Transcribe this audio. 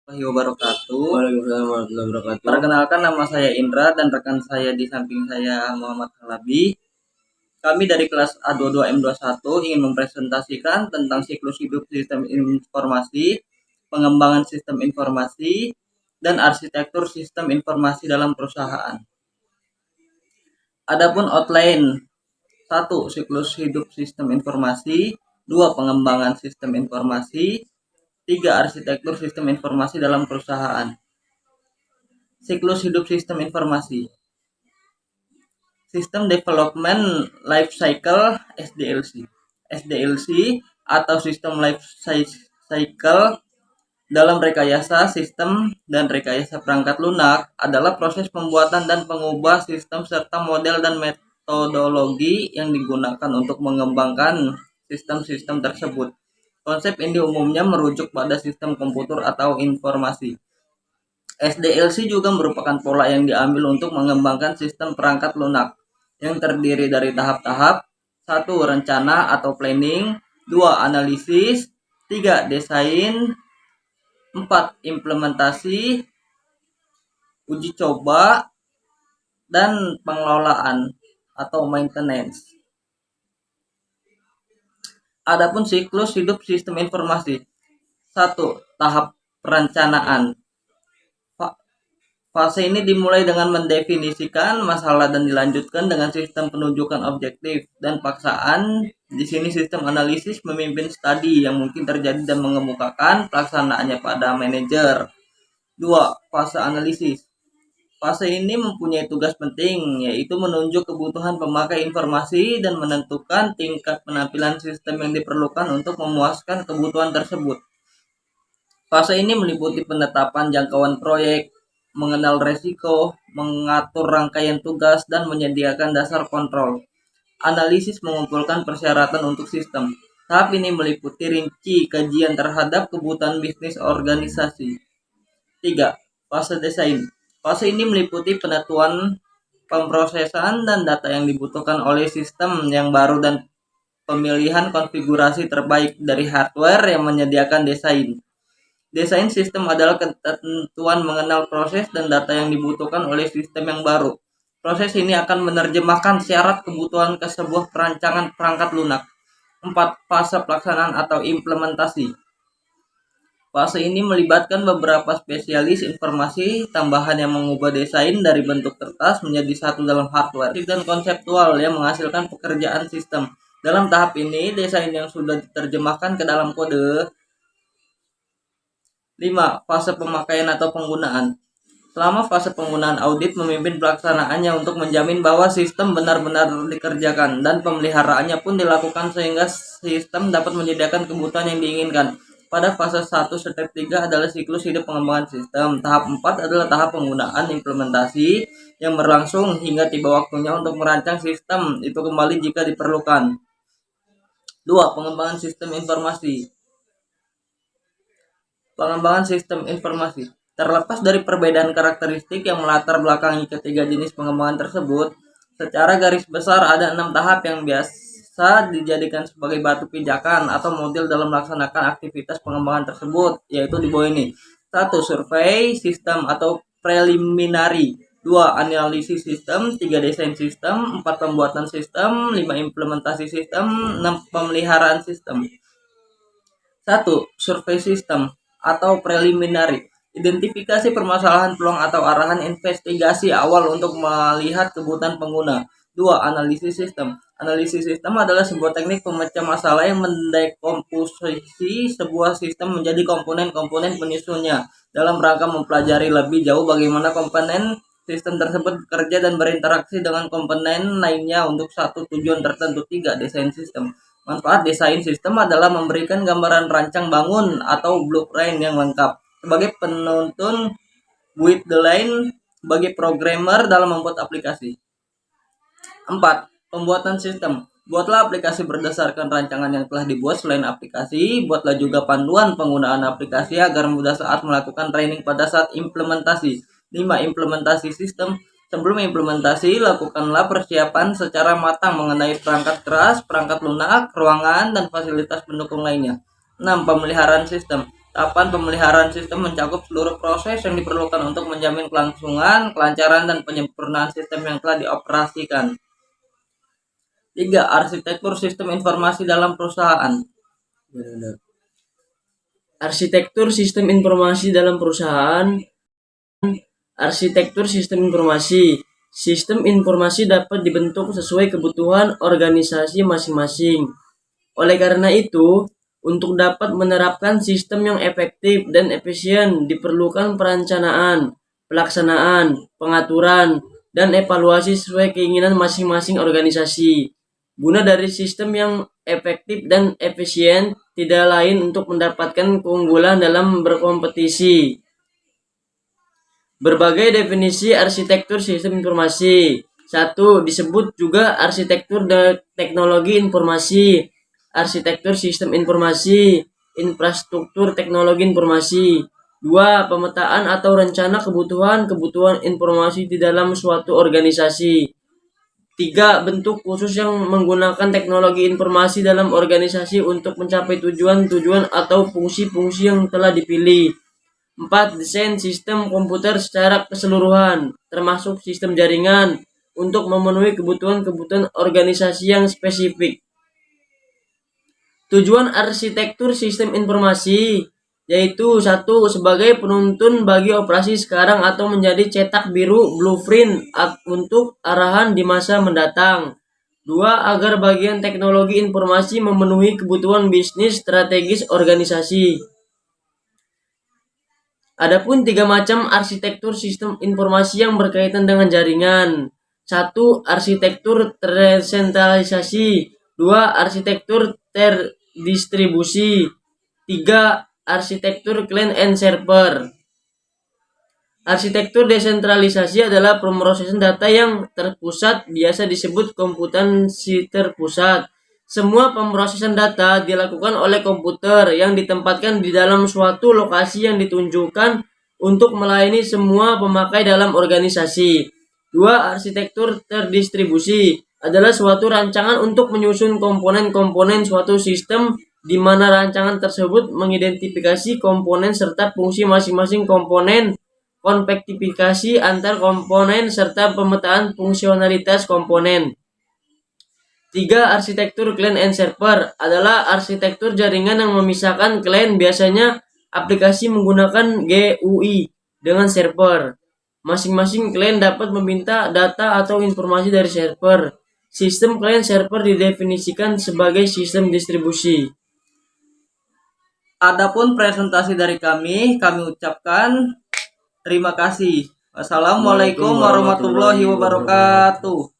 warahmatullahi wabarakatuh. Waalaikumsalam warahmatullahi wabarakatuh. Perkenalkan, nama saya Indra dan rekan saya di samping saya Muhammad Halabi. Kami dari kelas A22M21 ingin mempresentasikan tentang siklus hidup sistem informasi, pengembangan sistem informasi, dan arsitektur sistem informasi dalam perusahaan. Adapun outline: 1. Siklus hidup sistem informasi. 2. Pengembangan sistem informasi. 3. Arsitektur sistem informasi dalam perusahaan. Siklus hidup sistem informasi. System Development Life Cycle (SDLC). SDLC atau System Life Cycle dalam rekayasa sistem dan rekayasa perangkat lunak adalah proses pembuatan dan pengubah sistem serta model dan metodologi yang digunakan untuk mengembangkan sistem-sistem tersebut. Konsep ini umumnya merujuk pada sistem komputer atau informasi. SDLC juga merupakan pola yang diambil untuk mengembangkan sistem perangkat lunak yang terdiri dari tahap-tahap: 1. Rencana atau planning. 2. Analisis. 3. Desain. 4. Implementasi, uji coba, dan pengelolaan atau maintenance. Adapun siklus hidup sistem informasi. 1. Tahap perencanaan. Fase ini dimulai dengan mendefinisikan masalah dan dilanjutkan dengan sistem penunjukan objektif dan paksaan. Di sini sistem analisis memimpin studi yang mungkin terjadi dan mengemukakan pelaksanaannya pada manajer. 2. Fase analisis. Fase ini mempunyai tugas penting, yaitu menunjuk kebutuhan pemakai informasi dan menentukan tingkat penampilan sistem yang diperlukan untuk memuaskan kebutuhan tersebut. Fase ini meliputi penetapan jangkauan proyek, mengenal resiko, mengatur rangkaian tugas, dan menyediakan dasar kontrol. Analisis mengumpulkan persyaratan untuk sistem. Tahap ini meliputi rinci kajian terhadap kebutuhan bisnis organisasi. 3. Fase desain. Fase ini meliputi penentuan pemrosesan dan data yang dibutuhkan oleh sistem yang baru dan pemilihan konfigurasi terbaik dari hardware yang menyediakan desain. Desain sistem adalah ketentuan mengenal proses dan data yang dibutuhkan oleh sistem yang baru. Proses ini akan menerjemahkan syarat kebutuhan ke sebuah perancangan perangkat lunak. 4. Fase pelaksanaan atau implementasi. Fase ini melibatkan beberapa spesialis informasi tambahan yang mengubah desain dari bentuk kertas menjadi satu dalam hardware dan konseptual yang menghasilkan pekerjaan sistem. Dalam tahap ini, desain yang sudah diterjemahkan ke dalam kode. 5. Fase pemakaian atau penggunaan. Selama fase penggunaan, audit memimpin pelaksanaannya untuk menjamin bahwa sistem benar-benar dikerjakan dan pemeliharaannya pun dilakukan sehingga sistem dapat menyediakan kebutuhan yang diinginkan. Pada fase 1 step 3 adalah siklus hidup pengembangan sistem. Tahap 4 adalah tahap penggunaan implementasi yang berlangsung hingga tiba waktunya untuk merancang sistem itu kembali jika diperlukan. 2. Pengembangan sistem informasi. Pengembangan sistem informasi. Terlepas dari perbedaan karakteristik yang melatar belakangi ketiga jenis pengembangan tersebut, secara garis besar ada 6 tahap yang biasa dijadikan sebagai batu pijakan atau model dalam melaksanakan aktivitas pengembangan tersebut, yaitu di bawah ini. 1. Survei sistem atau preliminary. 2. Analisis sistem. 3. Desain sistem. 4. Pembuatan sistem. 5. Implementasi sistem. 6. Pemeliharaan sistem. 1. Survei sistem atau preliminary. Identifikasi permasalahan, peluang atau arahan investigasi awal untuk melihat kebutuhan pengguna. 2. Analisis sistem. Analisis sistem adalah sebuah teknik pemecah masalah yang mendekomposisi sebuah sistem menjadi komponen-komponen penyusunnya dalam rangka mempelajari lebih jauh bagaimana komponen sistem tersebut bekerja dan berinteraksi dengan komponen lainnya untuk satu tujuan tertentu. 3. Desain sistem. Manfaat desain sistem adalah memberikan gambaran rancang bangun atau blueprint yang lengkap sebagai penuntun guideline bagi programmer dalam membuat aplikasi. 4. Pembuatan sistem. Buatlah aplikasi berdasarkan rancangan yang telah dibuat. Selain aplikasi, buatlah juga panduan penggunaan aplikasi agar mudah saat melakukan training pada saat implementasi. 5. Implementasi sistem. Sebelum implementasi, lakukanlah persiapan secara matang mengenai perangkat keras, perangkat lunak, ruangan, dan fasilitas pendukung lainnya. 6. Pemeliharaan sistem. Tahapan pemeliharaan sistem mencakup seluruh proses yang diperlukan untuk menjamin kelangsungan, kelancaran, dan penyempurnaan sistem yang telah dioperasikan. 3. Arsitektur sistem informasi dalam perusahaan. Arsitektur sistem informasi dalam perusahaan. Arsitektur sistem informasi. Sistem informasi dapat dibentuk sesuai kebutuhan organisasi masing-masing. Oleh karena itu, untuk dapat menerapkan sistem yang efektif dan efisien diperlukan perencanaan, pelaksanaan, pengaturan, dan evaluasi sesuai keinginan masing-masing organisasi. Guna dari sistem yang efektif dan efisien tidak lain untuk mendapatkan keunggulan dalam berkompetisi. Berbagai definisi arsitektur sistem informasi. 1. Disebut juga arsitektur teknologi informasi, arsitektur sistem informasi, infrastruktur teknologi informasi. 2. Pemetaan atau rencana kebutuhan informasi di dalam suatu organisasi. 3. Bentuk khusus yang menggunakan teknologi informasi dalam organisasi untuk mencapai tujuan-tujuan atau fungsi-fungsi yang telah dipilih. 4. Desain sistem komputer secara keseluruhan, termasuk sistem jaringan, untuk memenuhi kebutuhan-kebutuhan organisasi yang spesifik. Tujuan arsitektur sistem informasi yaitu 1. Sebagai penuntun bagi operasi sekarang atau menjadi cetak biru blueprint untuk arahan di masa mendatang. 2. Agar bagian teknologi informasi memenuhi kebutuhan bisnis strategis organisasi. Adapun 3 macam arsitektur sistem informasi yang berkaitan dengan jaringan. 1. Arsitektur tersentralisasi. 2. Arsitektur terdistribusi. 3. Arsitektur client and server. Arsitektur desentralisasi adalah pemrosesan data yang terpusat, biasa disebut komputansi terpusat. Semua pemrosesan data dilakukan oleh komputer yang ditempatkan di dalam suatu lokasi yang ditunjukkan untuk melayani semua pemakai dalam organisasi. 2. Arsitektur terdistribusi adalah suatu rancangan untuk menyusun komponen-komponen suatu sistem di mana rancangan tersebut mengidentifikasi komponen serta fungsi masing-masing komponen, konvektifikasi antar komponen, serta pemetaan fungsionalitas komponen. 3. Arsitektur client and server adalah arsitektur jaringan yang memisahkan klien, biasanya aplikasi menggunakan GUI, dengan server. Masing-masing klien dapat meminta data atau informasi dari server. Sistem client server didefinisikan sebagai sistem distribusi. Adapun presentasi dari kami ucapkan terima kasih. Wassalamualaikum warahmatullahi wabarakatuh.